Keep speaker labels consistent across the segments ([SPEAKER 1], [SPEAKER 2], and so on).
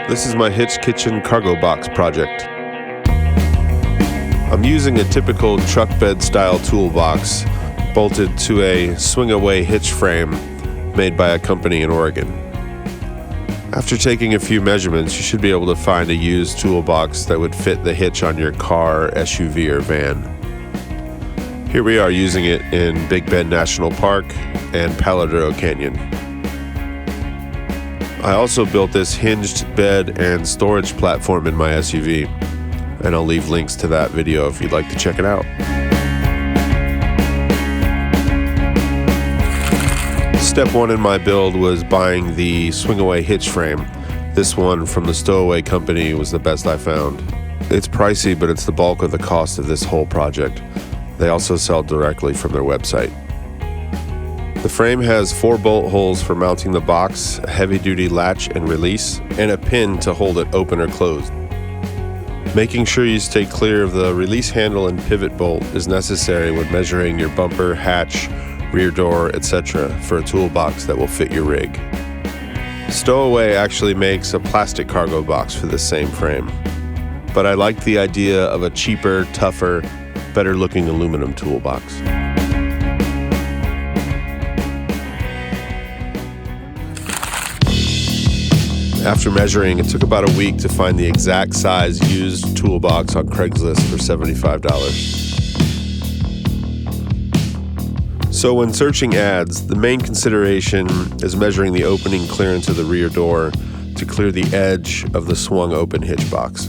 [SPEAKER 1] This is my Hitch kitchen cargo box project. I'm using a typical truck bed style toolbox bolted to a swing-away hitch frame made by a company in Oregon. After taking a few measurements, you should be able to find a used toolbox that would fit the hitch on your car, SUV, or van. Here we are using it in Big Bend National Park and Paladero Canyon. I also built this hinged bed and storage platform in my SUV, and I'll leave links to that video if you'd like to check it out. Step one in my build was buying the swing-away hitch frame. This one from the Stowaway company was the best I found. It's pricey, but it's the bulk of the cost of this whole project. They also sell directly from their website. The frame has 4 bolt holes for mounting the box, a heavy-duty latch and release, and a pin to hold it open or closed. Making sure you stay clear of the release handle and pivot bolt is necessary when measuring your bumper, hatch, rear door, etc. for a toolbox that will fit your rig. Stowaway actually makes a plastic cargo box for this same frame, but I like the idea of a cheaper, tougher, better-looking aluminum toolbox. After measuring, it took about a week to find the exact size used toolbox on Craigslist for $75. So when searching ads, the main consideration is measuring the opening clearance of the rear door to clear the edge of the swung open hitch box.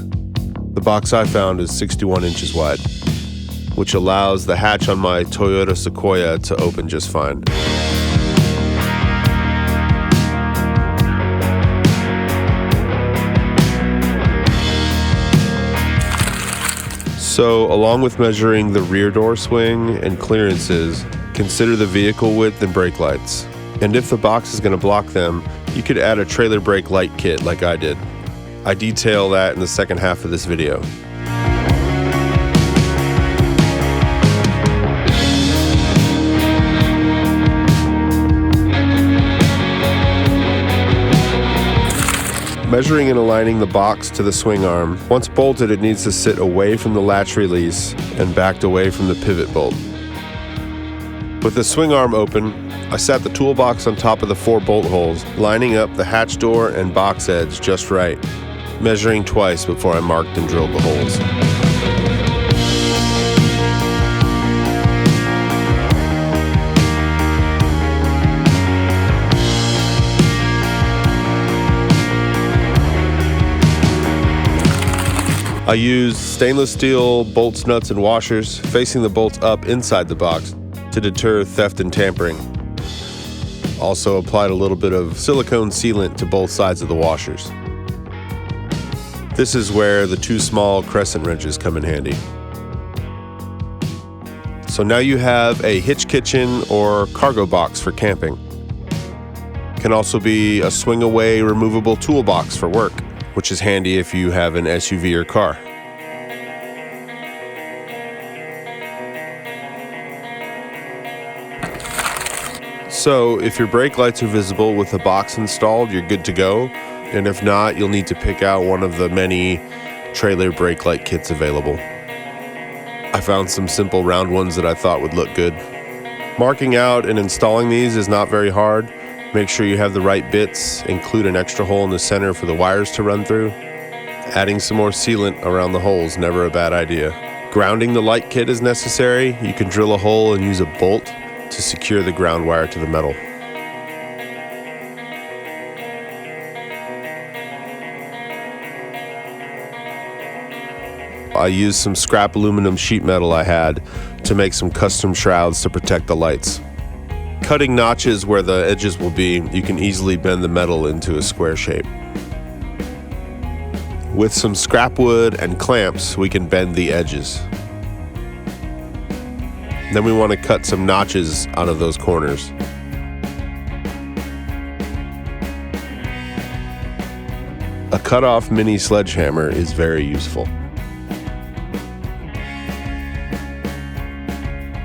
[SPEAKER 1] The box I found is 61 inches wide, which allows the hatch on my Toyota Sequoia to open just fine. So, along with measuring the rear door swing and clearances, consider the vehicle width and brake lights. And if the box is going to block them, you could add a trailer brake light kit like I did. I detail that in the second half of this video. Measuring and aligning the box to the swing arm. Once bolted, it needs to sit away from the latch release and backed away from the pivot bolt. With the swing arm open, I sat the toolbox on top of the 4 bolt holes, lining up the hatch door and box edge just right, measuring twice before I marked and drilled the holes. I used stainless steel bolts, nuts, and washers, facing the bolts up inside the box to deter theft and tampering. Also applied a little bit of silicone sealant to both sides of the washers. This is where the 2 small crescent wrenches come in handy. So now you have a hitch kitchen or cargo box for camping. Can also be a swing-away removable toolbox for work, which is handy if you have an SUV or car. So if your brake lights are visible with the box installed, you're good to go. And if not, you'll need to pick out one of the many trailer brake light kits available. I found some simple round ones that I thought would look good. Marking out and installing these is not very hard. Make sure you have the right bits, include an extra hole in the center for the wires to run through. Adding some more sealant around the holes, never a bad idea. Grounding the light kit is necessary. You can drill a hole and use a bolt to secure the ground wire to the metal. I used some scrap aluminum sheet metal I had to make some custom shrouds to protect the lights. Cutting notches where the edges will be, you can easily bend the metal into a square shape. With some scrap wood and clamps, we can bend the edges. Then we want to cut some notches out of those corners. A cut-off mini sledgehammer is very useful.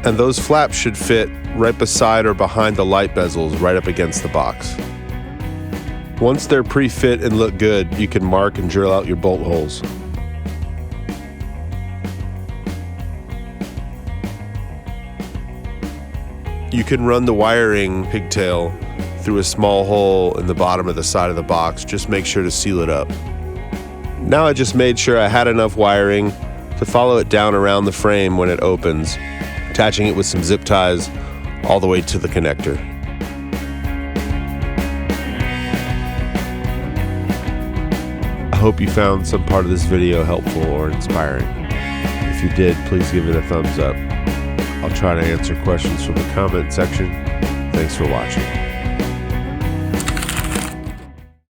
[SPEAKER 1] And those flaps should fit right beside or behind the light bezels right up against the box. Once they're pre-fit and look good, you can mark and drill out your bolt holes. You can run the wiring pigtail through a small hole in the bottom of the side of the box. Just make sure to seal it up. Now I just made sure I had enough wiring to follow it down around the frame when it opens, attaching it with some zip ties all the way to the connector. I hope you found some part of this video helpful or inspiring. If you did, please give it a thumbs up. I'll try to answer questions from the comment section. Thanks for watching.